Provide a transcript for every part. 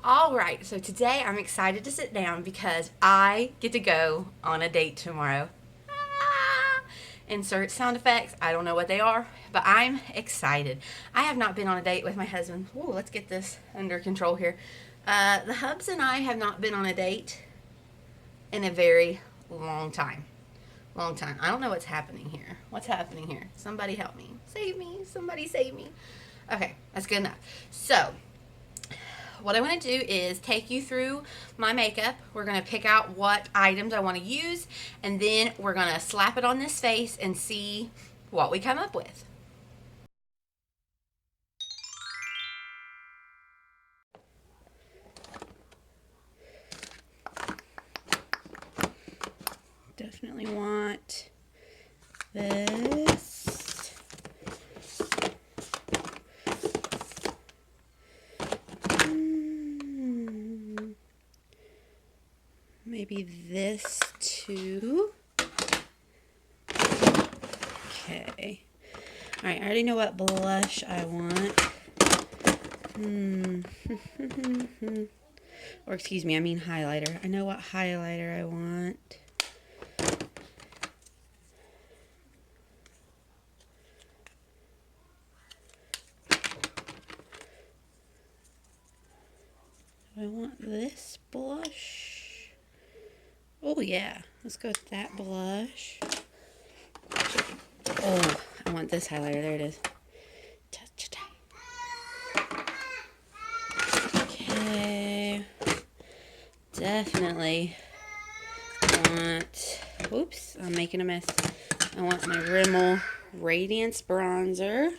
All right, so today I'm excited to sit down because I get to go on a date tomorrow. Ah! Insert sound effects. I don't know what they are, but I'm excited. I have not been on a date with my husband. Ooh, let's get this under control here. The hubs and I have not been on a date in a very long time. Long time. I don't know what's happening here. What's happening here? Somebody help me. Save me. Somebody save me. Okay, that's good enough. So, what I want to do is take you through my makeup. We're going to pick out what items I want to use, and then we're going to slap it on this face and see what we come up with. Definitely want this. Maybe this too. Okay. Alright, I already know what blush I want. Or excuse me, I mean highlighter. I know what highlighter I want. Do I want this blush? Oh yeah, let's go with that blush. Oh, I want this highlighter. There it is. Okay. Definitely want, oops, I'm making a mess. I want my Rimmel Radiance bronzer.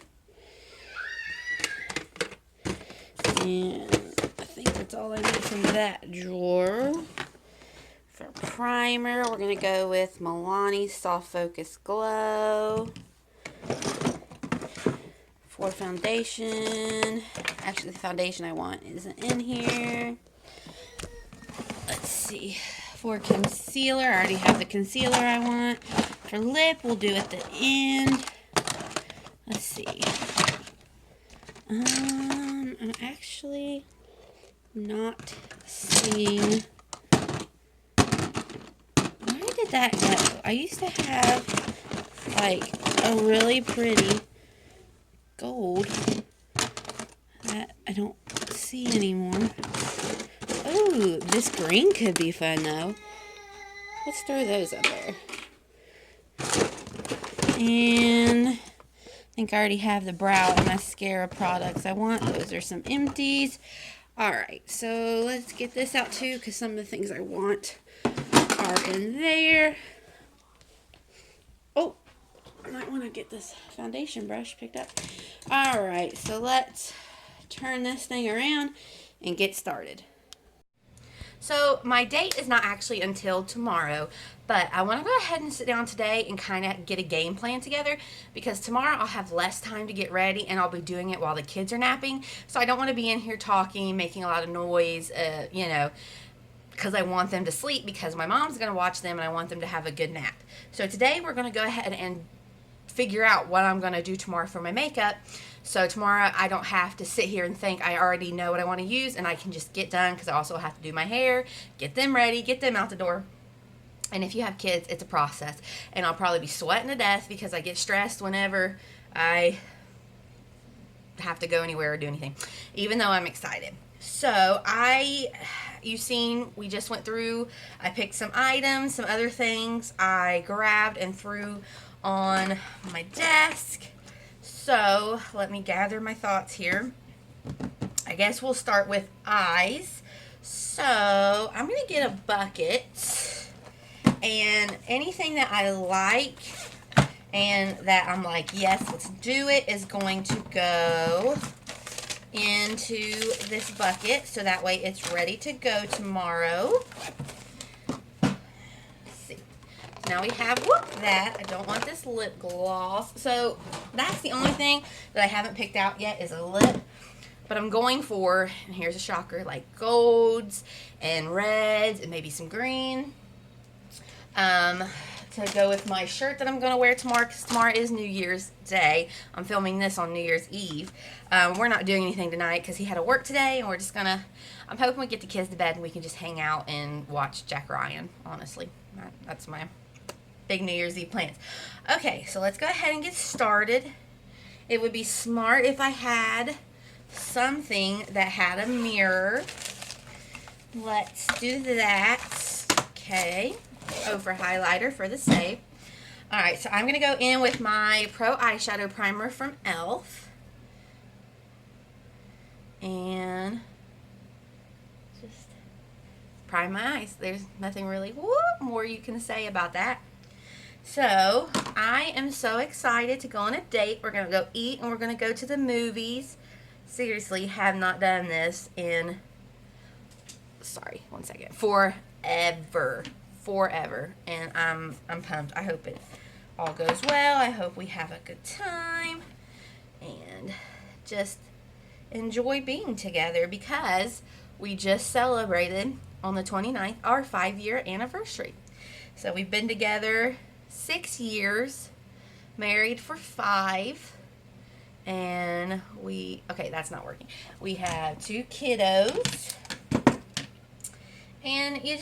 And I think that's all I need from that drawer. For primer, we're going to go with Milani Soft Focus Glow. For foundation, actually the foundation I want isn't in here. Let's see. For concealer, I already have the concealer I want. For lip, we'll do at the end. Let's see. I'm actually not seeing. Where did that go? I used to have like a really pretty gold that I don't see anymore. Oh, this green could be fun though. Let's throw those up there. And I think I already have the brow and mascara products I want. Those are some empties. Alright, so let's get this out too, because some of the things I want are in there. Oh, I might want to get this foundation brush picked up. Alright, so let's turn this thing around and get started. So my date is not actually until tomorrow, but I want to go ahead and sit down today and kind of get a game plan together, because tomorrow I'll have less time to get ready and I'll be doing it while the kids are napping. So I don't want to be in here talking, making a lot of noise, you know, because I want them to sleep, because my mom's going to watch them and I want them to have a good nap. So today we're going to go ahead and figure out what I'm going to do tomorrow for my makeup. So tomorrow I don't have to sit here and think. I already know what I want to use, and I can just get done, because I also have to do my hair, get them ready, get them out the door. And if you have kids, it's a process. And I'll probably be sweating to death because I get stressed whenever I have to go anywhere or do anything, even though I'm excited. So you've seen, we just went through, I picked some items, some other things I grabbed and threw on my desk. So let me gather my thoughts here. I guess we'll start with eyes. So I'm going to get a bucket, and anything that I like and that I'm like, yes, let's do it, is going to go into this bucket, so that way it's ready to go tomorrow. Now we have that. I don't want this lip gloss. So that's the only thing that I haven't picked out yet, is a lip. But I'm going for, and here's a shocker, like golds and reds and maybe some green. to go with my shirt that I'm going to wear tomorrow, because tomorrow is New Year's Day. I'm filming this on New Year's Eve. We're not doing anything tonight because he had to work today, and we're just going to, I'm hoping we get the kids to bed and we can just hang out and watch Jack Ryan, honestly. That's my big New Year's Eve plans. Okay, so let's go ahead and get started. It would be smart if I had something that had a mirror. Let's do that. Okay, over highlighter for the save. Alright, so I'm going to go in with my Pro Eyeshadow Primer from e.l.f. And just prime my eyes. There's nothing really more you can say about that. So, I am so excited to go on a date. We're going to go eat and we're going to go to the movies. Seriously, have not done this in, sorry, one second, forever. And I'm pumped. I hope it all goes well. I hope we have a good time and just enjoy being together, because we just celebrated on the 29th our 5-year anniversary. So we've been together 6 years, married for 5, and okay, that's not working. We have 2 kiddos. And you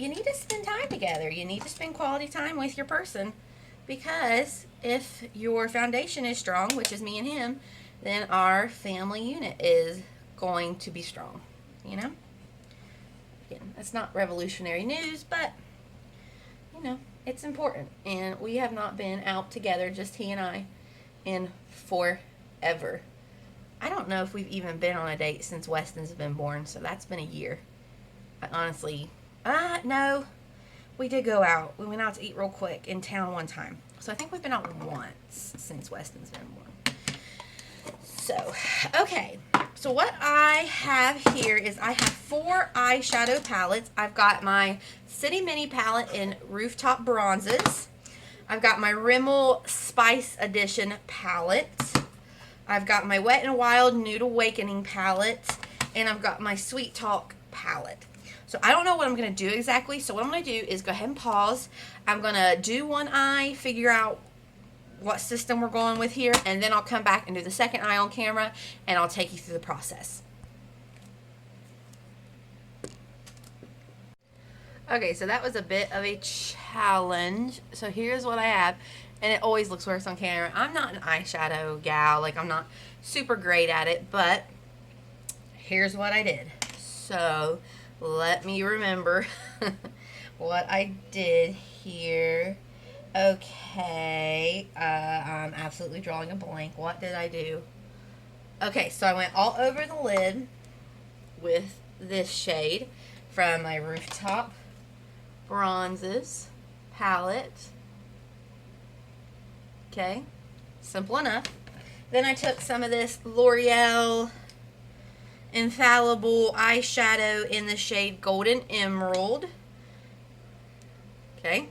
need to spend time together. You need to spend quality time with your person, because if your foundation is strong, which is me and him, then our family unit is going to be strong, you know? Again, that's not revolutionary news, but, you know, it's important. And we have not been out together, just he and I, in forever. I don't know if we've even been on a date since Weston's been born, so that's been a year. Honestly, no, we did go out. We went out to eat real quick in town one time. So I think we've been out once since Weston's been born. So, okay. So what I have here is I have 4 eyeshadow palettes. I've got my City Mini palette in Rooftop Bronzes. I've got my Rimmel Spice Edition palette. I've got my Wet n Wild Nude Awakening palette. And I've got my Sweet Talk palette. So I don't know what I'm going to do exactly. So what I'm going to do is go ahead and pause. I'm going to do one eye, figure out what system we're going with here, and then I'll come back and do the second eye on camera, and I'll take you through the process. Okay, so that was a bit of a challenge. So here's what I have, and it always looks worse on camera. I'm not an eyeshadow gal. Like, I'm not super great at it, but here's what I did. So let me remember what I did here. Okay, I'm absolutely drawing a blank. What did I do? Okay, so I went all over the lid with this shade from my Rooftop Bronzes palette. Okay, simple enough. Then I took some of this Loreal Infallible eyeshadow in the shade Golden Emerald. Okay,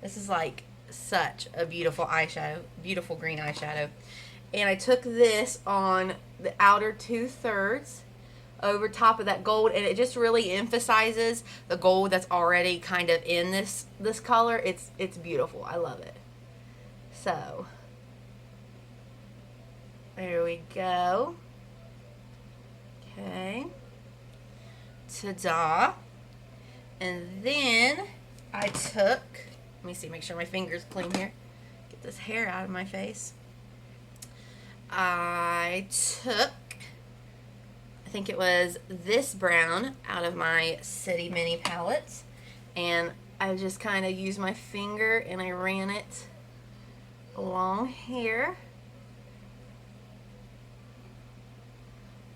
this is like such a beautiful eyeshadow, beautiful green eyeshadow. And I took this on the outer 2/3 over top of that gold, and it just really emphasizes the gold that's already kind of in this color. It's beautiful. I love it. So there we go. Okay, ta-da. And then I took, let me see, make sure my finger's clean here. Get this hair out of my face. I took, I think it was this brown out of my City Mini palettes, and I just kind of used my finger and I ran it along here.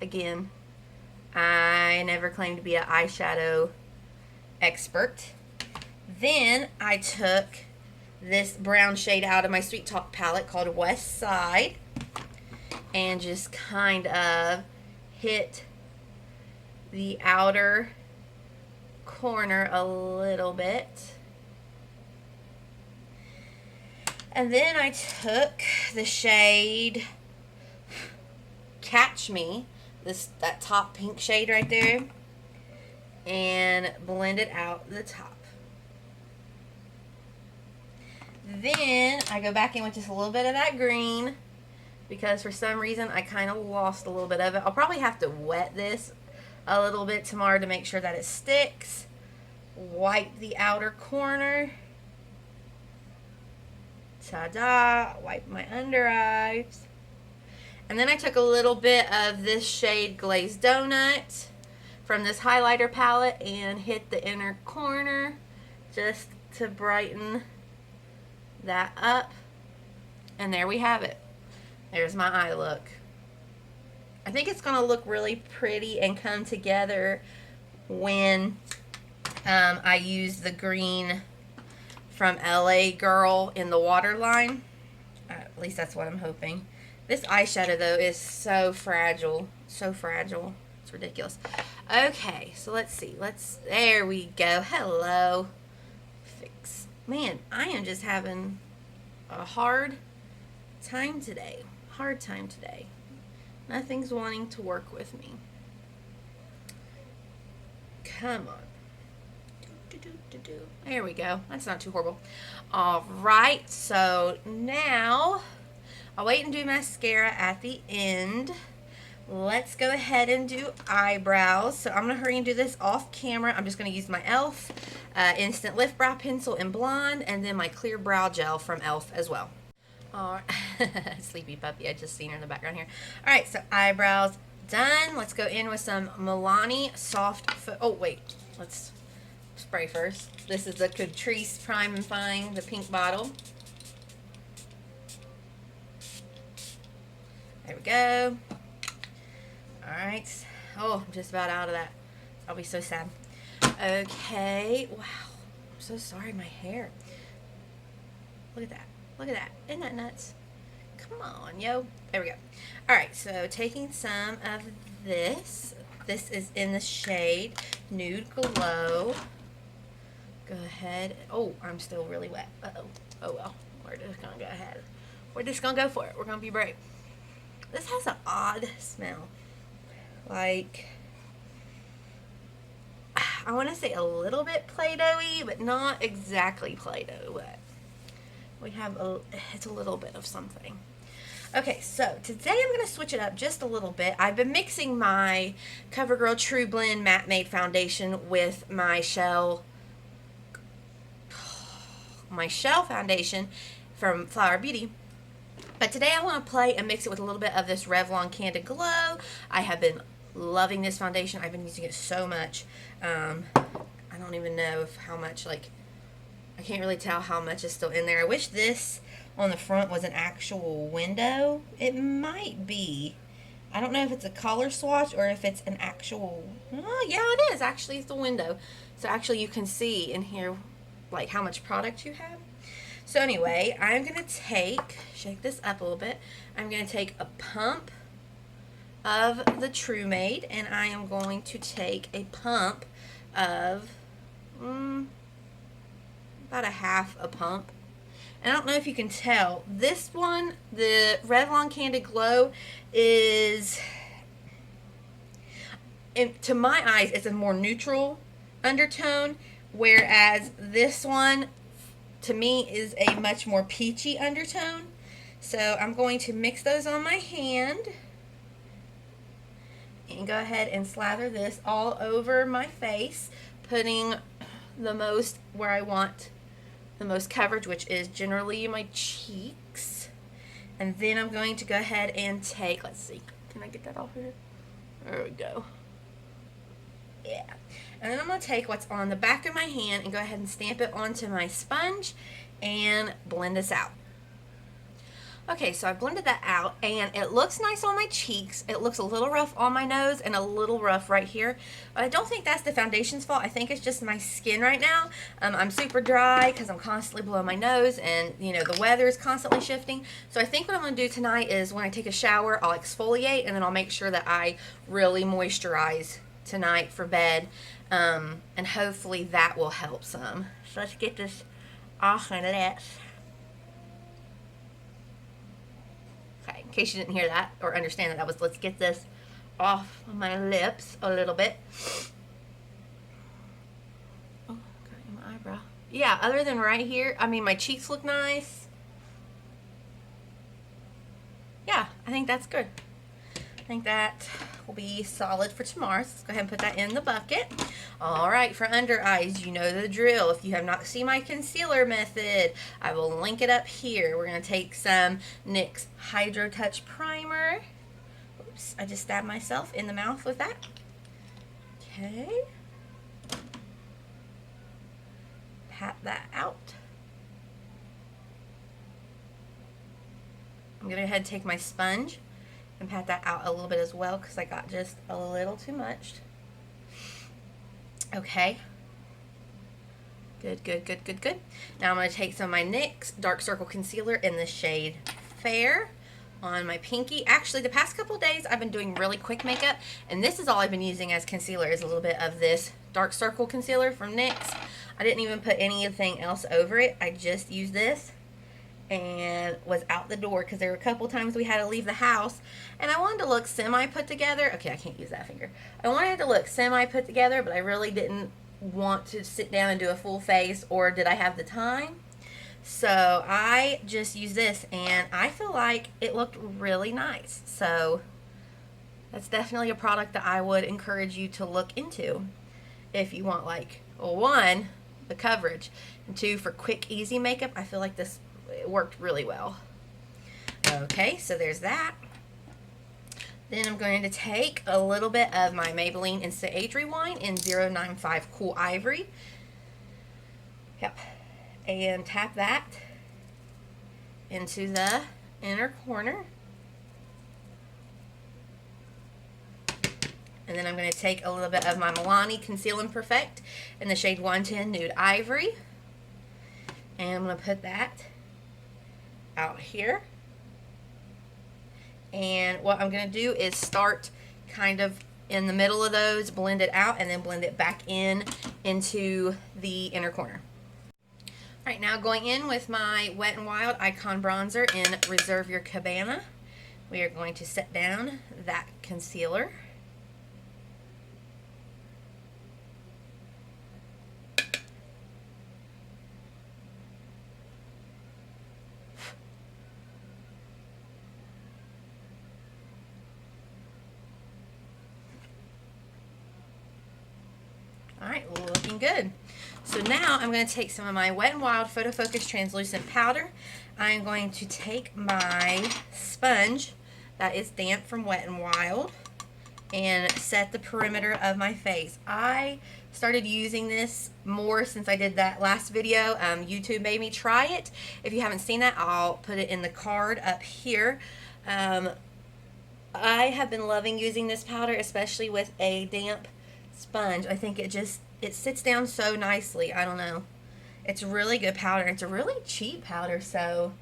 Again, I never claimed to be an eyeshadow expert. Then I took this brown shade out of my Sweet Talk palette called West Side and just kind of hit the outer corner a little bit. And then I took the shade Catch Me, that top pink shade right there, and blend it out the top. Then I go back in with just a little bit of that green because for some reason I kind of lost a little bit of it. I'll probably have to wet this a little bit tomorrow to make sure that it sticks. Wipe the outer corner. Ta-da! Wipe my under eyes. And then I took a little bit of this shade Glazed Donut from this highlighter palette and hit the inner corner just to brighten that up. And there we have it. There's my eye look. I think it's going to look really pretty and come together when I use the green from LA Girl in the waterline. At least that's what I'm hoping. This eyeshadow though is so fragile. So fragile. It's ridiculous. Okay, so let's see. There we go. Hello. Fix. Man, I am just having a hard time today. Hard time today. Nothing's wanting to work with me. Come on. There we go. That's not too horrible. Alright, so now I'll wait and do mascara at the end. Let's go ahead and do eyebrows. So I'm going to hurry and do this off camera. I'm just going to use my e.l.f. Instant Lift Brow Pencil in Blonde and then my clear brow gel from e.l.f. as well. Alright, sleepy puppy. I just seen her in the background here. Alright, so eyebrows done. Let's go in with some Milani soft. Oh, wait. Let's spray first. This is the Catrice Prime and Fine, the pink bottle. There we go. Alright. Oh, I'm just about out of that. I'll be so sad. Okay. Wow. I'm so sorry, my hair. Look at that. Look at that. Isn't that nuts? Come on, yo. There we go. Alright, so taking some of this. This is in the shade Nude Glow. Go ahead. Oh, I'm still really wet. Uh-oh. Oh, well. We're just going to go ahead. We're just going to go for it. We're going to be brave. This has an odd smell. Like, I want to say a little bit Play-Doh-y, but not exactly Play-Doh. But we have it's a little bit of something. Okay, so today I'm going to switch it up just a little bit. I've been mixing my CoverGirl TruBlend Matte Made Foundation with my Shell foundation from Flower Beauty. But today I want to play and mix it with a little bit of this Revlon Candid Glow. I have been loving this foundation. I've been using it so much. I don't even know how much, like, I can't really tell how much is still in there. I wish this on the front was an actual window. It might be. I don't know if it's a color swatch or if it's an actual, oh yeah, it is. Actually, it's the window. So actually you can see in here, like, how much product you have. So anyway, I'm going to shake this up a little bit. I'm going to take a pump of the TruMade, and I am going to take a pump of about a half a pump. And I don't know if you can tell, this one, the Revlon Candid Glow, is, to my eyes, it's a more neutral undertone, whereas this one, to me, is a much more peachy undertone. So I'm going to mix those on my hand and go ahead and slather this all over my face, putting the most where I want the most coverage, which is generally my cheeks. And then I'm going to go ahead and take, let's see, can I get that off here? There we go. Yeah. And then I'm going to take what's on the back of my hand and go ahead and stamp it onto my sponge and blend this out. Okay, so I've blended that out and it looks nice on my cheeks. It looks a little rough on my nose and a little rough right here. But I don't think that's the foundation's fault. I think it's just my skin right now. I'm super dry because I'm constantly blowing my nose and, you know, the weather is constantly shifting. So I think what I'm going to do tonight is when I take a shower, I'll exfoliate and then I'll make sure that I really moisturize tonight for bed. And hopefully that will help some. So let's get this off my lips. Okay, in case you didn't hear that or understand that, that was, let's get this off of my lips a little bit. Oh, got it in my eyebrow. yeah, other than right here, I mean, my cheeks look nice. Yeah, I think that's good. I think that will be solid for tomorrow. So let's go ahead and put that in the bucket. All right, for under eyes, you know the drill. If you have not seen my concealer method, I will link it up here. We're going to take some NYX Hydrotouch Primer. Oops, I just stabbed myself in the mouth with that. Okay. Pat that out. I'm going to go ahead and take my sponge and pat that out a little bit as well because I got just a little too much. Okay. Good, good, good, good, good. Now I'm going to take some of my NYX Dark Circle Concealer in the shade Fair on my pinky. Actually, the past couple days I've been doing really quick makeup, and this is all I've been using as concealer is a little bit of this Dark Circle Concealer from NYX. I didn't even put anything else over it. I just used this and was out the door because there were a couple times we had to leave the house and I wanted to look semi put together. Okay, I can't use that finger. I wanted to look semi put together, but I really didn't want to sit down and do a full face, or did I have the time? So I just used this and I feel like it looked really nice. So that's definitely a product that I would encourage you to look into if you want, like, well, one, the coverage, and two, for quick easy makeup. I feel like this, it worked really well. Okay, so there's that. Then I'm going to take a little bit of my Maybelline Instant Age Rewind in 095 Cool Ivory. Yep. And tap that into the inner corner. And then I'm going to take a little bit of my Milani Conceal and Perfect in the shade 110 Nude Ivory. And I'm going to put that out here. And what I'm going to do is start kind of in the middle of those, blend it out, and then blend it back in into the inner corner. Alright, now going in with my Wet n Wild Icon Bronzer in Reserve Your Cabana. We are going to set down that concealer. Alright, looking good. So now I'm going to take some of my Wet n Wild Photo Focus Translucent Powder. I'm going to take my sponge that is damp from Wet n Wild and set the perimeter of my face. I started using this more since I did that last video. YouTube made me try it. If you haven't seen that, I'll put it in the card up here. I have been loving using this powder, especially with a damp sponge. I think it sits down so nicely. I don't know. It's really good powder. It's a really cheap powder, so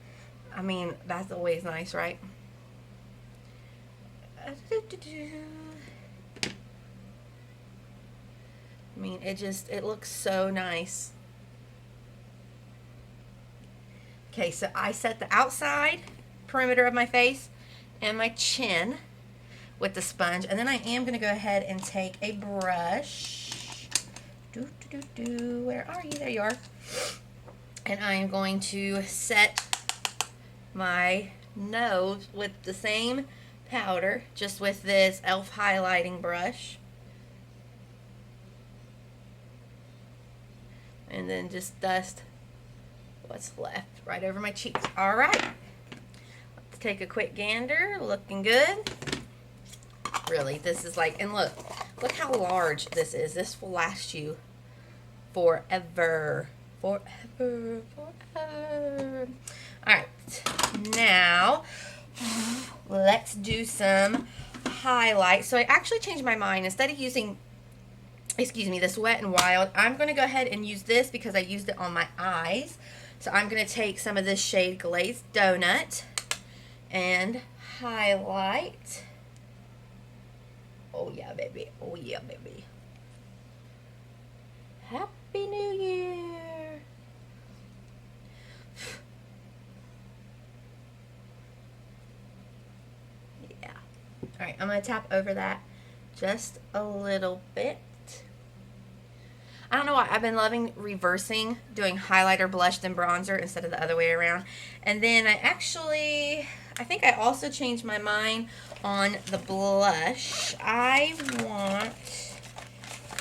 I mean, that's always nice, right? I mean, it looks so nice. Okay, so I set the outside perimeter of my face and my chin with the sponge, and then I am going to go ahead and take a brush. Where are you? There you are. And I am going to set my nose with the same powder, just with this e.l.f. highlighting brush. And then just dust what's left right over my cheeks. All right. Let's take a quick gander. Looking good. Really, this is like, and look how large this is. This will last you forever. Forever, forever. All right, now let's do some highlight. So I actually changed my mind. Instead of using, this Wet n Wild, I'm going to go ahead and use this because I used it on my eyes. So I'm going to take some of this shade Glazed Donut and highlight. Oh yeah, baby. Oh yeah, baby. Happy New Year. Yeah. All right, I'm going to tap over that just a little bit. I don't know why. I've been loving reversing, doing highlighter, blush, then bronzer instead of the other way around. And then I think I also changed my mind on the blush. I want,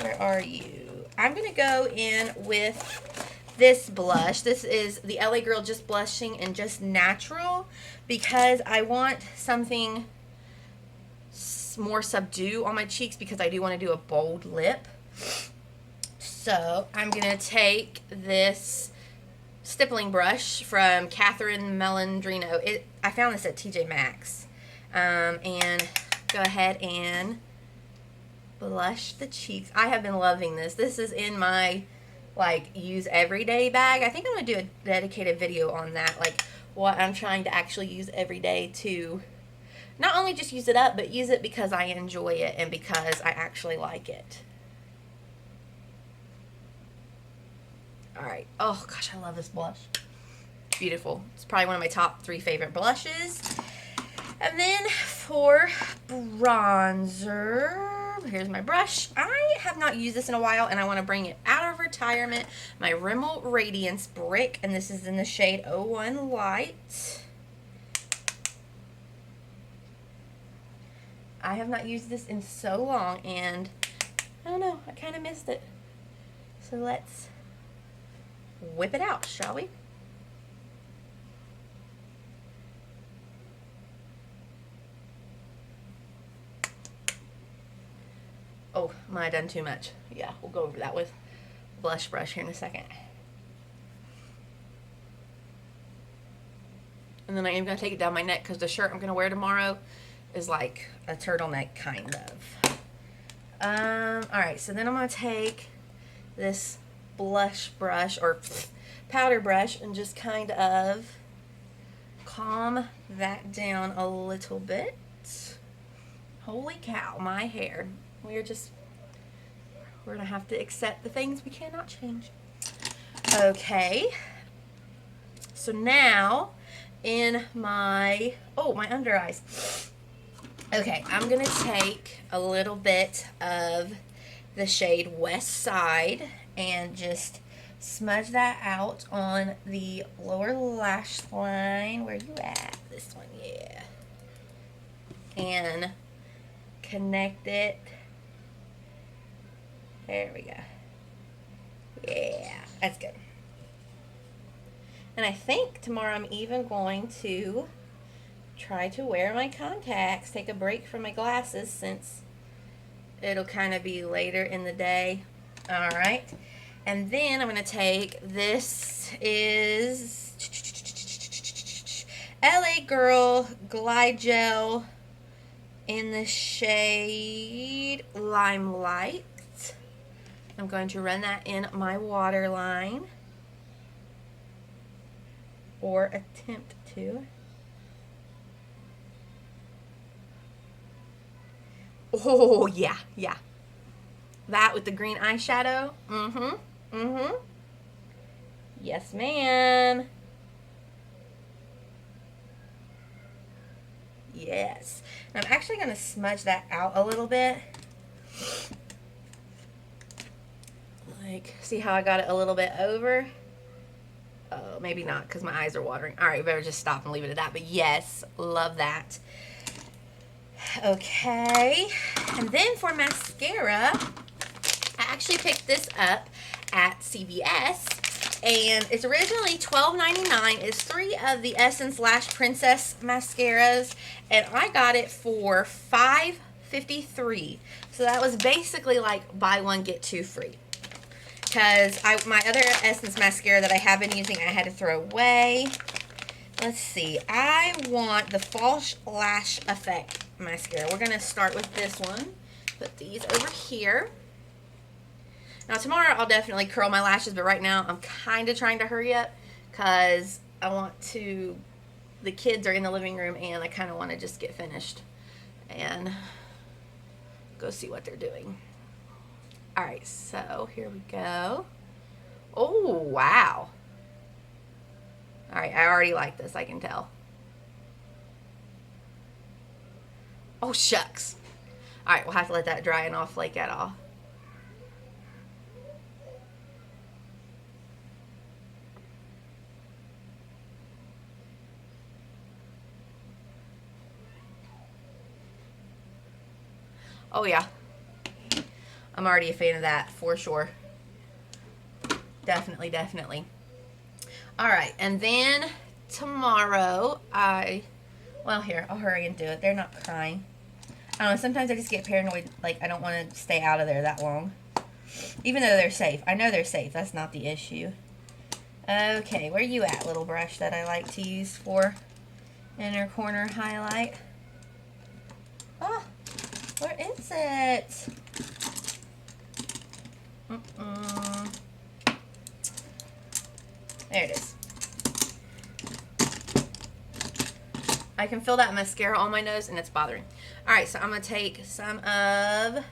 where are you? I'm going to go in with this blush. This is the LA Girl Just Blushing and Just Natural, because I want something more subdued on my cheeks because I do want to do a bold lip. So I'm going to take this stippling brush from Catherine Melandrino. I found this at TJ Maxx. And go ahead and blush the cheeks. I have been loving this. This is in my like use everyday bag. I think I'm going to do a dedicated video on that, like what I'm trying to actually use every day to not only just use it up, but use it because I enjoy it and because I actually like it. Alright. Oh, gosh, I love this blush. Beautiful. It's probably one of my top 3 favorite blushes. And then for bronzer, here's my brush. I have not used this in a while, and I want to bring it out of retirement. My Rimmel Radiance Brick, and this is in the shade 01 Light. I have not used this in so long, and I don't know, I kind of missed it. So let's whip it out, shall we? Oh, might have done too much. Yeah, we'll go over that with blush brush here in a second. And then I am going to take it down my neck because the shirt I'm going to wear tomorrow is like a turtleneck kind of. Alright, so then I'm going to take this blush brush or powder brush and just kind of calm that down a little bit. Holy cow, my hair. We're going to have to accept the things we cannot change. Okay. So now in my under eyes. Okay, I'm going to take a little bit of the shade West Side and just smudge that out on the lower lash line. Where you at? This one, yeah. And connect it. There we go. Yeah, that's good. And I think tomorrow I'm even going to try to wear my contacts, take a break from my glasses since it'll kind of be later in the day. All right. And then I'm going to take, this is LA Girl Glide Gel in the shade Limelight. I'm going to run that in my waterline, or attempt to. Oh, yeah, yeah. That with the green eyeshadow. Yes, ma'am. Yes. And I'm actually going to smudge that out a little bit. Like, see how I got it a little bit over? Oh, maybe not because my eyes are watering. All right, we better just stop and leave it at that. But yes, love that. Okay. And then for mascara, I actually picked this up at CVS, and it's originally $12.99. It's 3 of the Essence Lash Princess mascaras, and I got it for $5.53. So that was basically like buy one get 2 free. Because my other Essence mascara that I have been using, I had to throw away. Let's see. I want the False Lash Effect mascara. We're going to start with this one. Put these over here. Now tomorrow I'll definitely curl my lashes, but right now I'm kind of trying to hurry up because I want to, the kids are in the living room and I kind of want to just get finished and go see what they're doing. Alright, so here we go. Oh, wow. Alright, I already like this, I can tell. Oh, shucks. Alright, we'll have to let that dry and I'll flake that off. Oh yeah. I'm already a fan of that for sure. Definitely, definitely. All right, and then tomorrow well, here, I'll hurry and do it. They're not crying. I don't know, sometimes I just get paranoid, like I don't want to stay out of there that long. Even though they're safe. I know they're safe. That's not the issue. Okay, where you at, little brush that I like to use for inner corner highlight? Oh, where is it? There it is. I can feel that mascara on my nose and it's bothering. Alright, so I'm going to take some of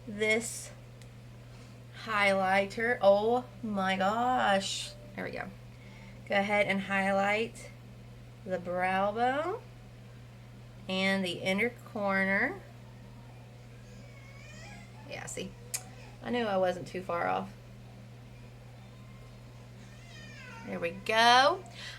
this highlighter. Oh my gosh. There we go. Go ahead and highlight the brow bone and the inner corner. Yeah, see? I knew I wasn't too far off. There we go.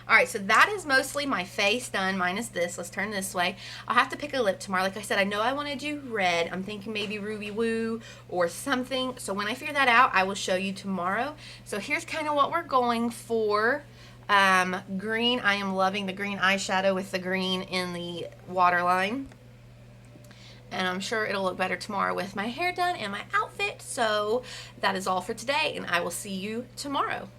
Alright, so that is mostly my face done, minus this. Let's turn this way. I'll have to pick a lip tomorrow. Like I said, I know I want to do red. I'm thinking maybe Ruby Woo or something. So when I figure that out, I will show you tomorrow. So here's kind of what we're going for. Green. I am loving the green eyeshadow with the green in the waterline. And I'm sure it'll look better tomorrow with my hair done and my outfit. So that is all for today, and I will see you tomorrow.